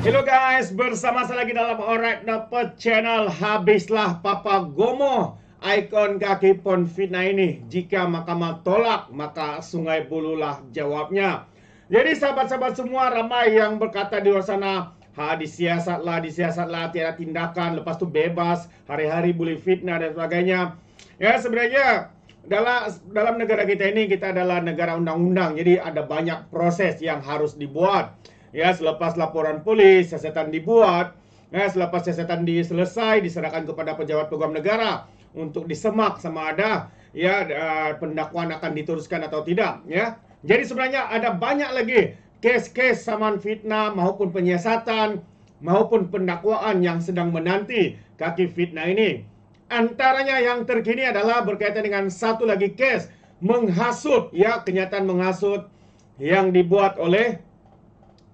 Hello guys, bersama saya lagi dalam Alright Dapat Channel. Habislah Papa Gomo ikon kaki pon fitnah ini. Jika mahkamah tolak, maka Sungai Buloh jawabnya. Jadi sahabat-sahabat semua, ramai yang berkata di luar sana, disiasatlah, tiada tindakan, lepas tu bebas, hari-hari boleh fitnah dan sebagainya. Ya, sebenarnya dalam negara kita ini, kita adalah negara undang-undang. Jadi ada banyak proses yang harus dibuat. Ya, selepas laporan polis, siasatan dibuat. Ya, selepas siasatan selesai, diserahkan kepada pejabat peguam negara untuk disemak sama ada pendakwaan akan diteruskan atau tidak. Ya, jadi sebenarnya ada banyak lagi kes-kes saman fitnah maupun penyiasatan maupun pendakwaan yang sedang menanti kaki fitnah ini. Antaranya yang terkini adalah berkaitan dengan satu lagi kes menghasut, ya, kenyataan menghasut yang dibuat oleh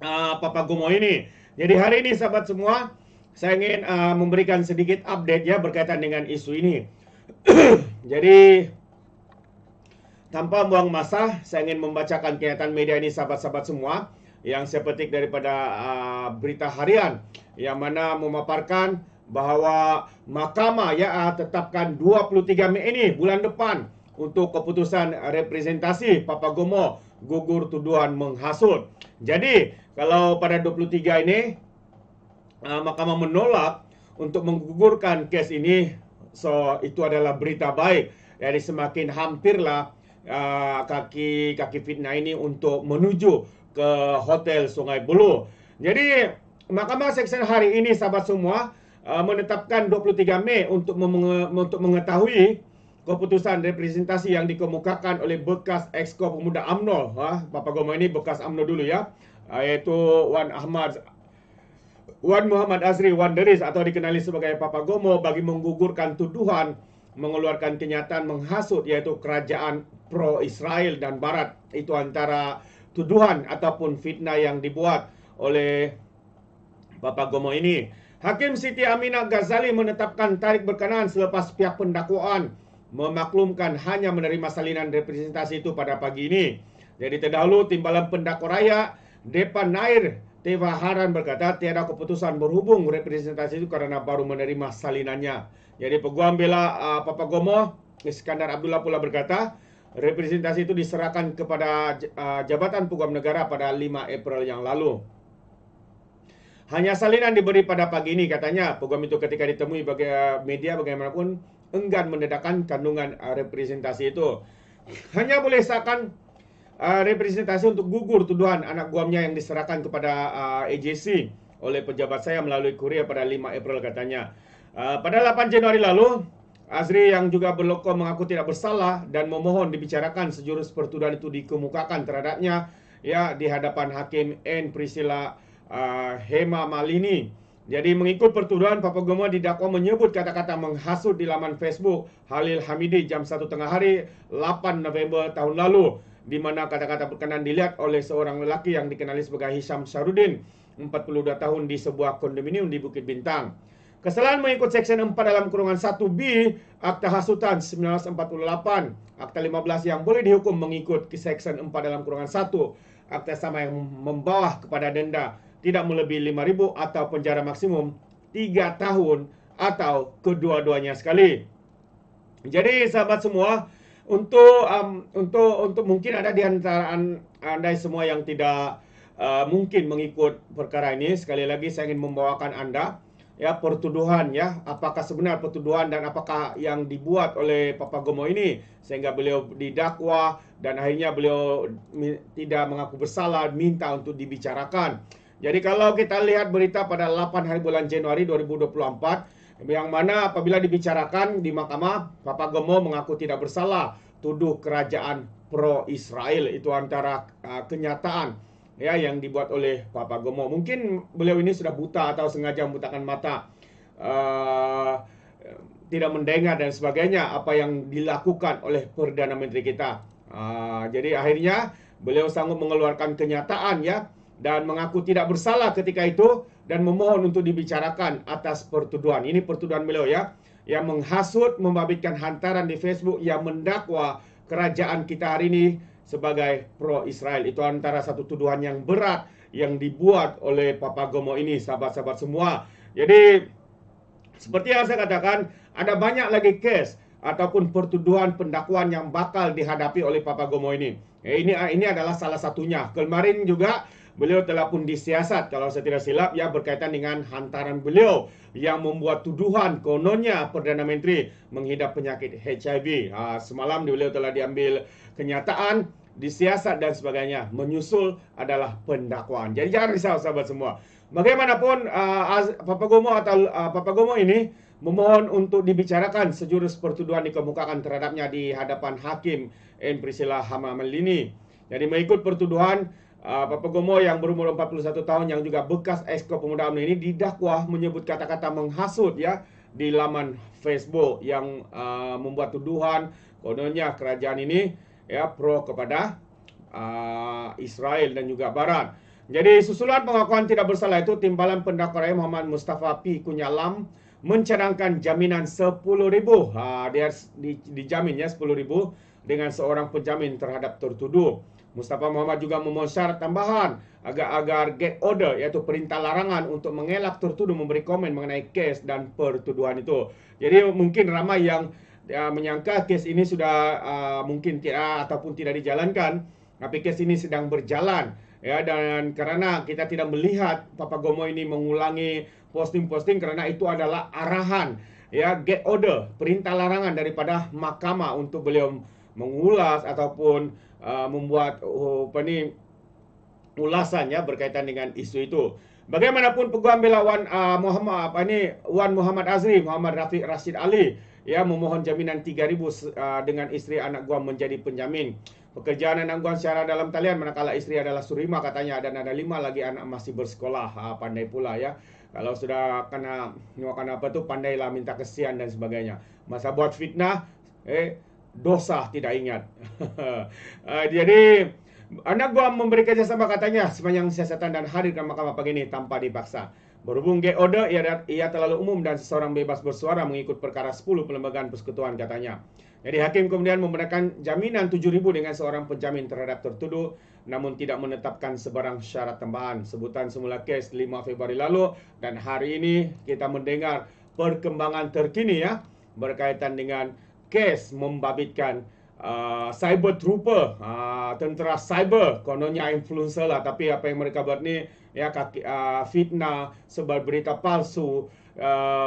Papa Gomo ini. Jadi hari ini sahabat semua, saya ingin memberikan sedikit update ya berkaitan dengan isu ini. Jadi tanpa buang masa, saya ingin membacakan kenyataan media ini sahabat-sahabat semua yang saya petik daripada berita harian yang mana memaparkan bahawa mahkamah tetapkan 23 Mei ini bulan depan untuk keputusan representasi Papa Gomo gugur tuduhan menghasut. Jadi kalau pada 23 ini mahkamah menolak untuk menggugurkan kes ini, so itu adalah berita baik. Jadi semakin hampirlah kaki fitnah ini untuk menuju ke Hotel Sungai Buloh. Jadi mahkamah seksyen hari ini sahabat semua menetapkan 23 Mei untuk mengetahui keputusan representasi yang dikemukakan oleh bekas Exco Pemuda UMNO. Papa Gomo ini bekas UMNO dulu ya, yaitu Wan Muhammad Azri Wan Deris atau dikenali sebagai Papa Gomo bagi menggugurkan tuduhan mengeluarkan kenyataan menghasut yaitu kerajaan pro-Israel dan Barat. Itu antara tuduhan ataupun fitnah yang dibuat oleh Papa Gomo ini. Hakim Siti Aminah Ghazali menetapkan tarikh berkenaan selepas pihak pendakwaan memaklumkan hanya menerima salinan representasi itu pada pagi ini. Jadi terdahulu Timbalan Pendakwa Raya Depan Nair Teva Haran berkata tiada keputusan berhubung representasi itu karena baru menerima salinannya. Jadi peguam bela Papa Gomo Iskandar Abdullah pula berkata representasi itu diserahkan kepada Jabatan Peguam Negara pada 5 April yang lalu. Hanya salinan diberi pada pagi ini katanya. Peguam itu ketika ditemui bagi media bagaimanapun enggan mendedahkan kandungan representasi itu. Hanya boleh sahkan representasi untuk gugur tuduhan anak guamnya yang diserahkan kepada AJC oleh pejabat saya melalui kurir pada 5 April katanya. Pada 8 Januari lalu, Azri yang juga berloko mengaku tidak bersalah dan memohon dibicarakan sejurus pertuduhan itu dikemukakan terhadapnya ya di hadapan Hakim N. Priscilla Hema Malini. Jadi mengikut pertuduhan, Papa Gomo didakwa menyebut kata-kata menghasut di laman Facebook Halil Hamidi jam 1 tengah hari 8 November tahun lalu, di mana kata-kata berkenaan dilihat oleh seorang lelaki yang dikenali sebagai Hisham Syarudin, 42 tahun di sebuah kondominium di Bukit Bintang. Kesalahan mengikut Seksyen 4 dalam kurungan 1B Akta Hasutan 1948, Akta 15 yang boleh dihukum mengikut Seksyen 4 dalam kurungan 1 Akta sama yang membawa kepada denda tidak melebihi 5.000 atau penjara maksimum 3 tahun atau kedua-duanya sekali. Jadi sahabat semua, untuk mungkin ada di antara anda semua yang tidak mungkin mengikut perkara ini, sekali lagi saya ingin membawakan anda ya pertuduhan ya, apakah sebenar pertuduhan dan apakah yang dibuat oleh Papa Gomo ini sehingga beliau didakwa dan akhirnya beliau tidak mengaku bersalah, minta untuk dibicarakan. Jadi kalau kita lihat berita pada 8 hari bulan Januari 2024 yang mana apabila dibicarakan di mahkamah, Papa Gomo mengaku tidak bersalah, tuduh kerajaan pro-Israel. Itu antara kenyataan ya yang dibuat oleh Papa Gomo. Mungkin beliau ini sudah buta atau sengaja membutakan mata, tidak mendengar dan sebagainya apa yang dilakukan oleh Perdana Menteri kita. Jadi akhirnya beliau sanggup mengeluarkan kenyataan ya dan mengaku tidak bersalah ketika itu dan memohon untuk dibicarakan atas pertuduhan. Ini pertuduhan beliau ya, yang menghasut, membabitkan hantaran di Facebook yang mendakwa kerajaan kita hari ini sebagai pro-Israel. Itu antara satu tuduhan yang berat yang dibuat oleh Papagomo ini, sahabat-sahabat semua. Jadi seperti yang saya katakan, ada banyak lagi kes ataupun pertuduhan pendakwaan yang bakal dihadapi oleh Papagomo ini. Ini adalah salah satunya. Kemarin juga beliau telah pun disiasat, kalau saya tidak silap, ya, berkaitan dengan hantaran beliau yang membuat tuduhan kononnya Perdana Menteri mengidap penyakit HIV. Semalam beliau telah diambil kenyataan, disiasat dan sebagainya. Menyusul adalah pendakwaan. Jadi jangan risau sahabat semua. Bagaimanapun Papagomo ini memohon untuk dibicarakan sejurus pertuduhan dikemukakan terhadapnya di hadapan Hakim N. Priscilla Hamamelini. Jadi mengikut pertuduhan, Papagomo yang berumur 41 tahun yang juga bekas Exco Pemuda UMNO ini didakwa menyebut kata-kata menghasut, ya, di laman Facebook yang membuat tuduhan kononnya kerajaan ini, ya, pro kepada Israel dan juga Barat. Jadi susulan pengakuan tidak bersalah itu, timbalan pendakwa Muhammad Mustafa P. Kunyalam mencadangkan jaminan 10.000. Dia dijamin, ya, 10.000 dengan seorang penjamin terhadap tertuduh. Mustafa Muhammad juga memohon syarat tambahan agar get order, iaitu perintah larangan untuk mengelak tertuduh memberi komen mengenai kes dan pertuduhan itu. Jadi mungkin ramai yang menyangka kes ini sudah mungkin tidak ataupun tidak dijalankan, tapi kes ini sedang berjalan, ya, dan karena kita tidak melihat Papagomo ini mengulangi posting-posting karena itu adalah arahan, ya, get order, perintah larangan daripada mahkamah untuk beliau mengulas ataupun membuat ulasannya berkaitan dengan isu itu. Bagaimanapun peguam bela Wan Muhammad Azri, Muhammad Rafiq Rashid Ali, ya, memohon jaminan 3.000 dengan isteri anak guam menjadi penjamin. Pekerjaan anak guam secara dalam talian manakala isteri adalah Surima katanya, dan ada 5 lagi anak masih bersekolah. Pandai pula, ya. Kalau sudah kena pandailah minta kesian dan sebagainya. Masa buat fitnah, dosa tidak ingat. Jadi anak gua memberi kerjasama katanya sepanjang siasatan dan hadir ke mahkamah pagi ini tanpa dipaksa. Berhubung get order ia terlalu umum dan seseorang bebas bersuara mengikut perkara 10 Perlembagaan Persekutuan katanya. Jadi hakim kemudian memberikan jaminan 7.000 dengan seorang penjamin terhadap tertuduh, namun tidak menetapkan sebarang syarat tambahan. Sebutan semula kes 5 Februari lalu, dan hari ini kita mendengar perkembangan terkini, ya, berkaitan dengan kes membabitkan cyber trooper, tentera cyber, kononnya influencer lah, tapi apa yang mereka buat ni, ya, fitnah, sebar berita palsu,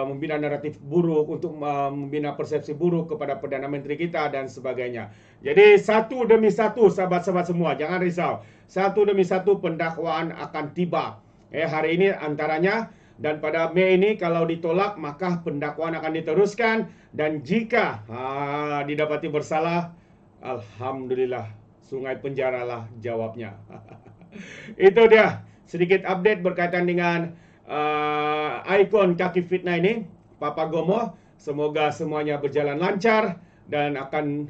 membina naratif buruk untuk membina persepsi buruk kepada Perdana Menteri kita dan sebagainya. Jadi satu demi satu, sahabat-sahabat semua, jangan risau, satu demi satu pendakwaan akan tiba. Hari ini antaranya. Dan pada Mei ini kalau ditolak maka pendakwaan akan diteruskan, dan jika didapati bersalah, alhamdulillah, sungai penjaralah jawabnya. Itu dia sedikit update berkaitan dengan ikon kaki fitnah ini, Papagomo. Semoga semuanya berjalan lancar dan akan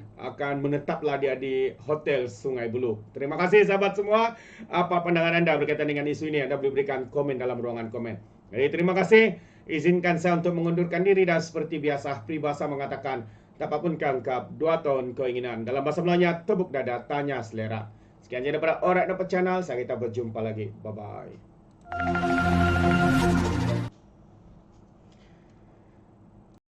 menetaplah dia di Hotel Sungai Buloh. Terima kasih sahabat semua. Apa pandangan anda berkaitan dengan isu ini? Anda boleh berikan komen dalam ruangan komen. Jadi terima kasih. Izinkan saya untuk mengundurkan diri, dan seperti biasa peribahasa mengatakan, tak apapun kangkap 2 tahun keinginan. Dalam bahasa Melayunya, tepuk dada, tanya selera. Sekian saja daripada Alright Dapat Channel. Saya kita berjumpa lagi. Bye-bye.